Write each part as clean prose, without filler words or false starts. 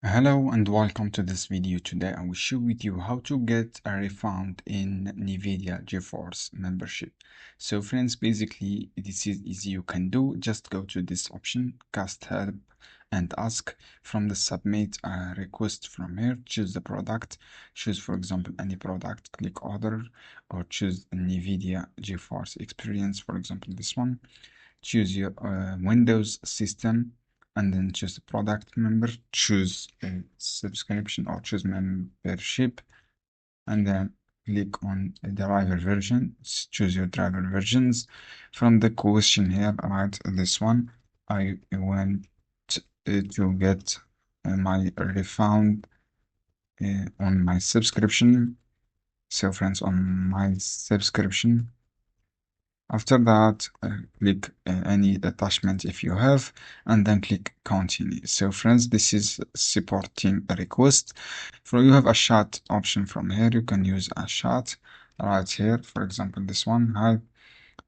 Hello and welcome to this video. Today I will share with you how to get a refund in NVIDIA GeForce membership. So friends, basically this is easy. You can do, just go to this option, cast help and ask. From the submit a request from here, choose the product, choose for example any product, click order, or choose NVIDIA GeForce experience, for example this one. Choose your Windows system and then choose the product member, choose subscription or choose membership, and then click on driver version, choose your driver versions. From the question here, write this one: I want to get my refund on my subscription. So friends, on my subscription. After that, click any attachment if you have, and then click continue. So friends, this is supporting a request. For you have a chat option from here, you can use a chat right here. For example, this one, hi,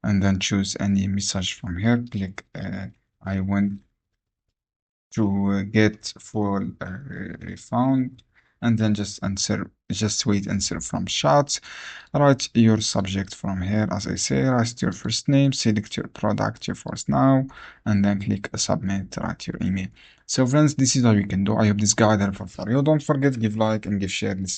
and then choose any message from here. Click I want to get full refund, and then just wait answer from chat. Write your subject from here, as I say, write your first name, select your product, your first now, and then click submit, write your email. So friends, this is how you can do. I hope this guide helpful for you. Don't forget, give like and give share this